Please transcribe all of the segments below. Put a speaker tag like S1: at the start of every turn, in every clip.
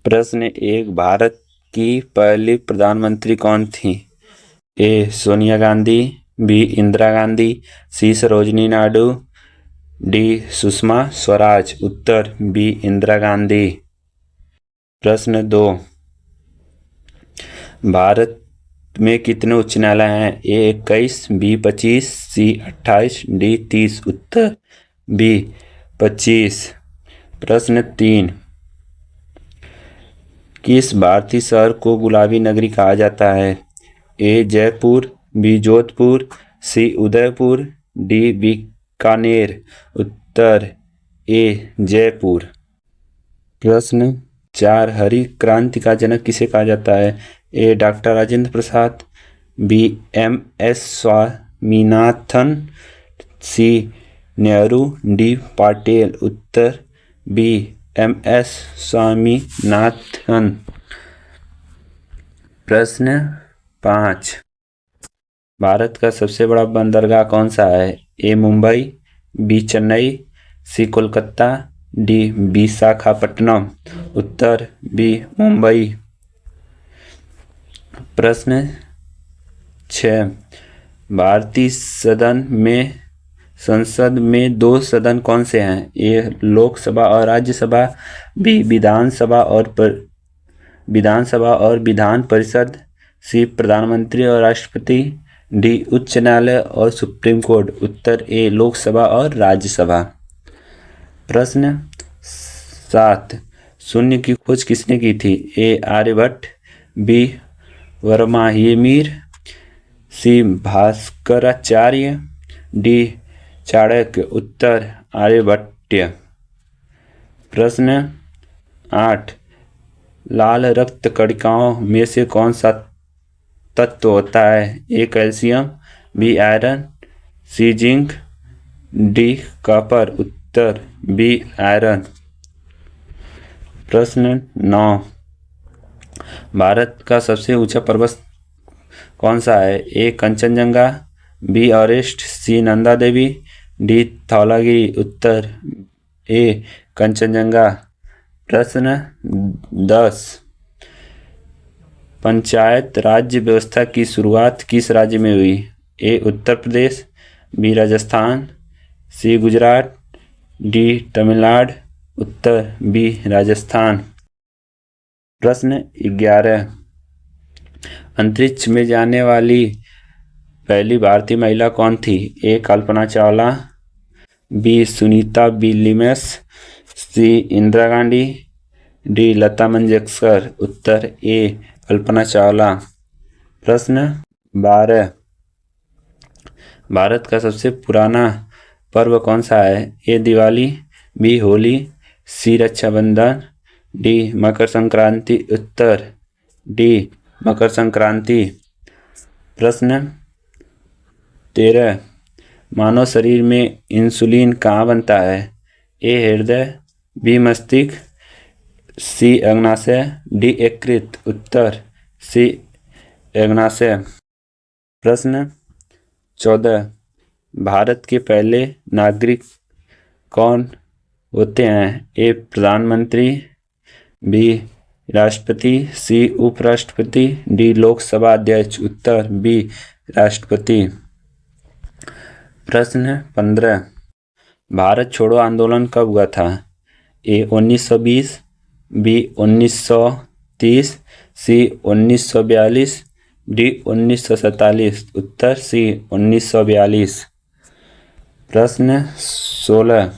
S1: प्रश्न एक, भारत की पहली प्रधानमंत्री कौन थी? ए सोनिया गांधी, बी इंदिरा गांधी, सी सरोजिनी नायडू, डी सुषमा स्वराज। उत्तर बी इंदिरा गांधी। प्रश्न 2, भारत में कितने उच्च न्यायालय हैं? ए 21, बी 25, सी 28, डी 30। उत्तर बी 25। प्रश्न 3, किस भारतीय शहर को गुलाबी नगरी कहा जाता है? ए जयपुर, बी जोधपुर, सी उदयपुर, डी बीकानेर। उत्तर ए जयपुर। प्रश्न 4, हरी क्रांति का जनक किसे कहा जाता है? ए doctor Rajendra Prasad, B MS. Swaminathan, सी नेहरू, डी पटेल। उत्तर बी एम.एस. स्वामीनाथन। प्रश्न 5, भारत का सबसे बड़ा बंदरगाह कौन सा है? ए मुंबई, बी चेन्नई, सी कोलकाता, डी विशाखापट्टनम। उत्तर बी मुंबई। प्रश्न 6, भारतीय संसद में दो सदन कौन से हैं? ए लोकसभा और राज्यसभा, बी विधानसभा और विधान परिषद, सी प्रधानमंत्री और राष्ट्रपति, डी उच्च न्यायालय और सुप्रीम कोर्ट। उत्तर ए लोकसभा और राज्यसभा। प्रश्न 7, शून्य की खोज किसने की थी? ए आर्यभट्ट, बी वराहमिहिर, सी भास्कराचार्य, डी चाणक्य। उत्तर आर्यभट्ट। प्रश्न 8, लाल रक्त कणिकाओं में से कौन सा तत्व होता है? A calcium, B iron, C zinc, D copper. उत्तर बी आयरन। प्रश्न 9, भारत का सबसे ऊंचा पर्वत कौन सा है? ए कंचनजंगा, बी एवरेस्ट, सी नंदा देवी, डी धौलागिरी। उत्तर ए कंचनजंगा। प्रश्न 10, पंचायत राज्य व्यवस्था की शुरुआत किस राज्य में हुई? ए उत्तर प्रदेश, बी राजस्थान, सी गुजरात, डी तमिलनाडु। उत्तर बी राजस्थान। प्रश्न 11, अंतरिक्ष में जाने वाली पहली भारतीय महिला कौन थी? ए कल्पना चावला, बी सुनीता विलियम्स, सी इंदिरा गांधी, डी लता मंगेशकर। उत्तर ए कल्पना चावला। प्रश्न 12, भारत का सबसे पुराना पर्व कौन सा है? ए दिवाली, बी होली, सी रक्षाबंधन, डी मकर संक्रांति। उत्तर डी मकर संक्रांति। प्रश्न 13, मानव शरीर में इंसुलिन कहाँ बनता है? ए हृदय, बी मस्तिष्क, सी अग्नाशय, डी यकृत। उत्तर सी अग्नाशय। प्रश्न 14, भारत के पहले नागरिक कौन होते हैं? ए प्रधानमंत्री, बी राष्ट्रपति, सी उपराष्ट्रपति, डी लोकसभा अध्यक्ष। उत्तर बी राष्ट्रपति। प्रश्न 15, भारत छोड़ो आंदोलन कब हुआ था? ए 1920, बी 1930, सी 1942, डी 1947। उत्तर सी 1942। प्रश्न 16,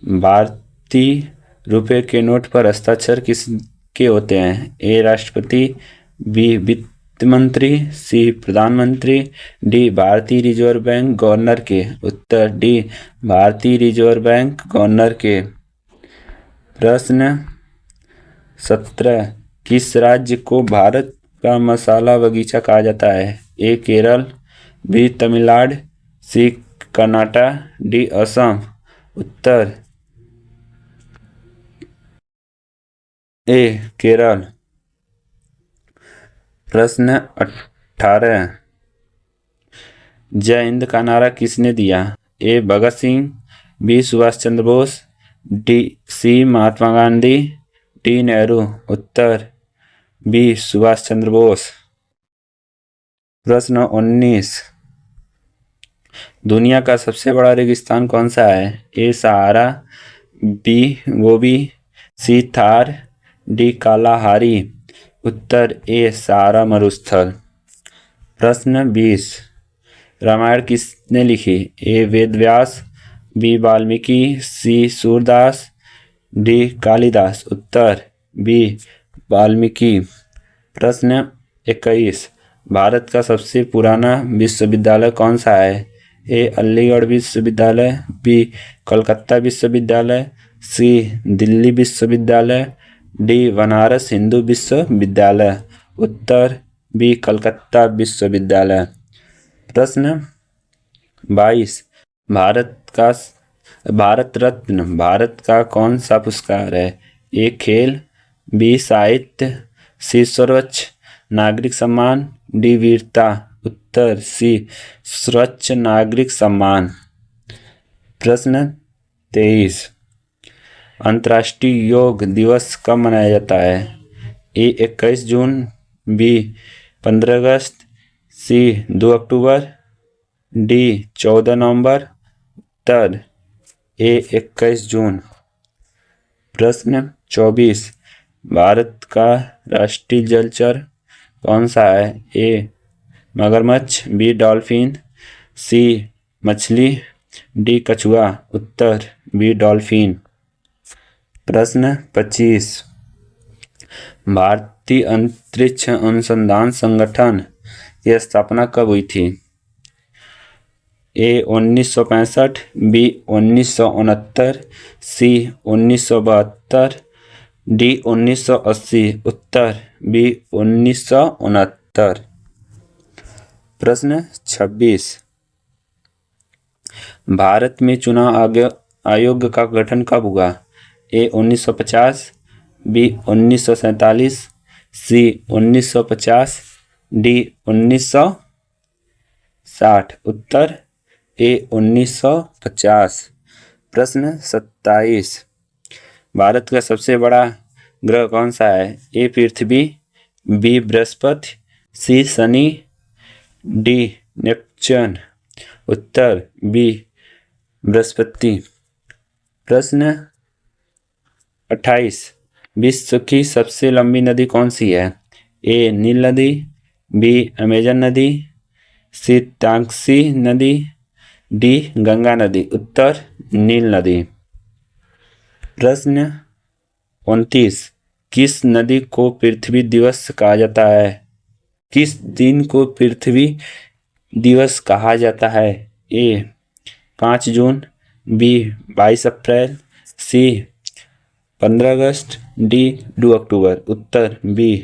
S1: भारतीय रुपये के नोट पर हस्ताक्षर किसके होते हैं? ए राष्ट्रपति, बी वित्त मंत्री, सी प्रधानमंत्री, डी भारतीय रिजर्व बैंक गवर्नर के। उत्तर डी भारतीय रिजर्व बैंक गवर्नर के। प्रश्न 17, किस राज्य को भारत का मसाला बगीचा कहा जाता है? ए केरल, बी तमिलनाडु, सी कर्नाटक, डी असम। उत्तर ए केरल। प्रश्न 18, जय हिंद का नारा किसने दिया? ए Bhagat Singh, B Subhash Chandra Bose, D C Mahatma Gandhi, T Nehru, उत्तर बी सुभाष चंद्र बोस। प्रश्न 19, दुनिया का सबसे बड़ा रेगिस्तान कौन सा है? ए सहारा, बी गोबी, सी थार, डी कालाहारी, उत्तर ए सहारा मरुस्थल। प्रश्न 20, रामायण किसने लिखी? ए वेद व्यास, बी वाल्मीकि, सी सूरदास, डी कालिदास, उत्तर बी वाल्मीकि। प्रश्न 21, भारत का सबसे पुराना विश्वविद्यालय कौन सा है? ए अलीगढ़ विश्वविद्यालय, बी कलकत्ता विश्वविद्यालय, सी दिल्ली विश्वविद्यालय, डी बनारस हिंदू विश्वविद्यालय, उत्तर बी कलकत्ता विश्वविद्यालय। प्रश्न 22, भारत रत्न भारत का कौन सा पुरस्कार है? ए खेल, बी साहित्य, सी सर्वोच्च नागरिक सम्मान, डी वीरता, उत्तर सी सर्वोच्च नागरिक सम्मान। प्रश्न 23, अंतर्राष्ट्रीय योग दिवस कब मनाया जाता है? ए 21 जून, बी 15 अगस्त, सी 2 अक्टूबर, डी 14 नवंबर, उत्तर ए 21 जून। प्रश्न 24, भारत का राष्ट्रीय जलचर कौन सा है? ए मगरमच्छ, बी डॉल्फिन, सी मछली, डी कछुआ, उत्तर बी डॉल्फिन। प्रश्न 25, भारतीय अंतरिक्ष अनुसंधान संगठन की स्थापना कब हुई थी? ए 1965, बी 1969, सी 1972, डी 1980, उत्तर बी 1969। प्रश्न 26, भारत में चुनाव आयोग का गठन कब हुआ? ए 1950, बी 1947, सी 1950, डी 1960, उत्तर ए 1950। प्रश्न 27, भारत का सबसे बड़ा ग्रह कौन सा है? ए पृथ्वी, बी बृहस्पति, सी शनि, डी नेपच्यून, उत्तर बी बृहस्पति। प्रश्न 28, विश्व की सबसे लंबी नदी कौन सी है? ए नील नदी, बी अमेजन नदी, सी तांगसी नदी, डी गंगा नदी, उत्तर नील नदी। प्रश्न 29, किस नदी को पृथ्वी दिवस कहा जाता है? किस दिन को पृथ्वी दिवस कहा जाता है? ए 5 जून, बी 22 अप्रैल, सी 15 अगस्त, डी 2 अक्टूबर, उत्तर बी